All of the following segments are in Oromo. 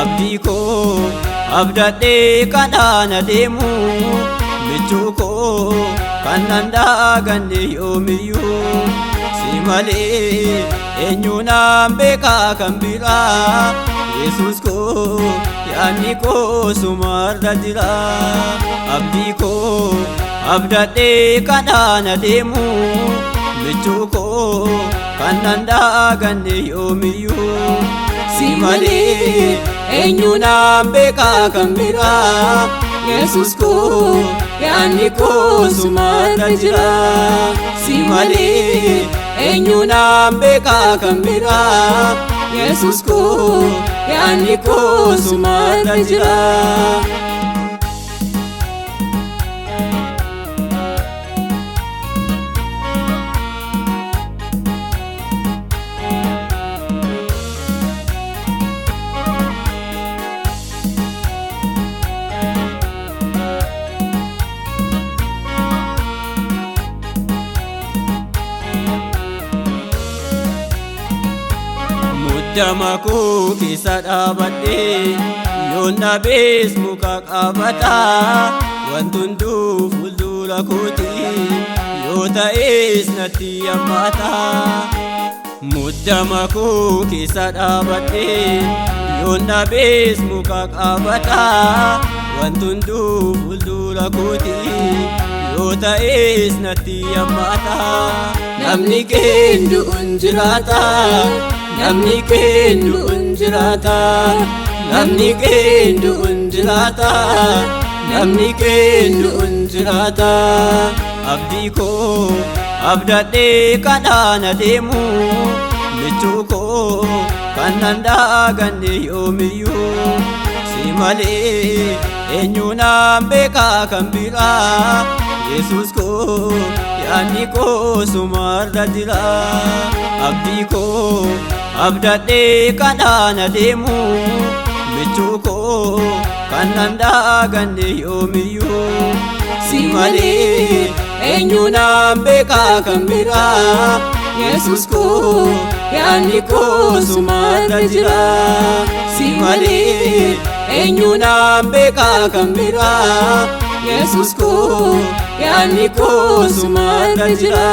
abdii koo abdadhee kanaan adeemu michuu koo kan nan daaganne yoomiyyuu si malee eenyu naan beekaa kan biraa Yesuus koo yaadni koo sumarra jira abdii koo abdadhee kanaan adeemu michuu koo kan nan daaganne yoomiyyuu si malee eenyu naan beekaa kan biraa Yesuus koo yaadni koo sumarra jira si malee eenyu naan beekaa kan biraa Yesuus koo yaadni koo sumarra jira. Muddama koo keessa dhaabadhee yoon dhabees muka qabataa wanti hunduu fuuldura kooti yoo ta'es natti hammaata. Muddama koo keessa dhaabadhee yoon dhabees muka qabataa wanti hunduu fuuldura kooti yoo ta'es natti hammaata. Namni keenyu jiraata. Namni keenyu jiraata. Namni keenyu jiraata. Namni keenyu jiraata. Abdii koo abdadhee kanaan adeemu michuu koo kan nan daaganne yoomiyyuu si malee eenyu naan beekaa kan biraa Yesuus koo yaadni koo sumarra jira abdii koo abdadhee kanaan adeemu michuu koo kan nan daaganne yoomiyyuu si malee eenyu naan beekaa kan biraa Yesuus koo yaadni koo sumarra jira si malee eenyu naan beekaa kan biraa Yesuus koo yaadni koo sumarra jira.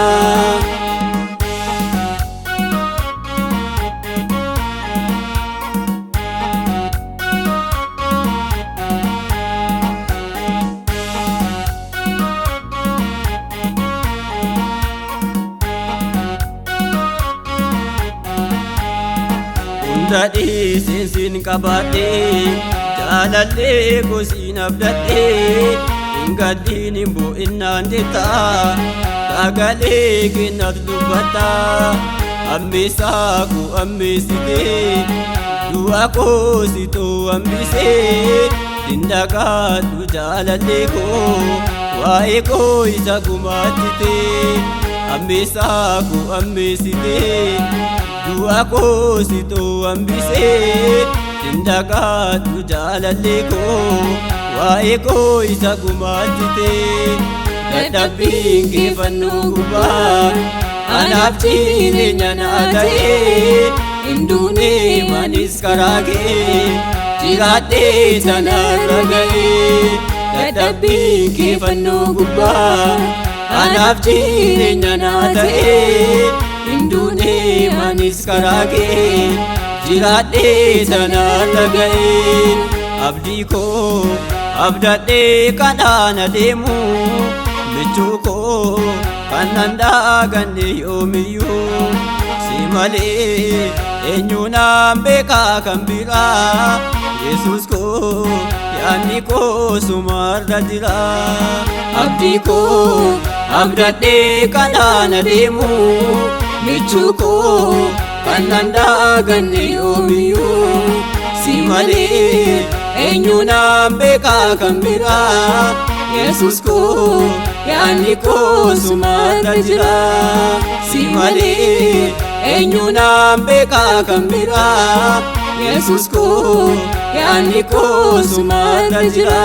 Dadhi seensin qabadhee jaalallee gosiin abdadhee hingaddiin hin bu'innaan jettaa sagalee keenyatti dubbattaa ammeessaa koo ammeessitee du'a koo situu hambisee dindagaadhu jaalallee koo waa'ee koo isa gumaattitee ammeessaa koo ammeessitee du'a koo situu hambisee dindagaadhu jaalallee koo waa'ee koo isa gumaattitee dadhabbiin kee fannoo gubbaa anaaf jireenya naa ta'ee hin duune manis karaa kee jiraadhee sanarra ga'ee dadhabbiin kee fannoo gubbaa anaaf jireenya naa ta'ee hin duune manis karaa kee jiraadhee sanarra ga'ee abdii koo abdadhee kanaan adeemu michuu koo kan nan daaganne yoomiyyuu si malee eenyu naan beekaa kan biraa Yesuus koo yaadni koo sumarra jira abdii koo abdadhee kanaan adeemu michuu koo kan nan daaganne yoomiyyuu si malee eenyu naan beekaa kan biraa Yesuus koo yaadni koo sumarra jira si malee eenyu naan beekaa kan biraa Yesuus koo yaadni koo sumarra jira.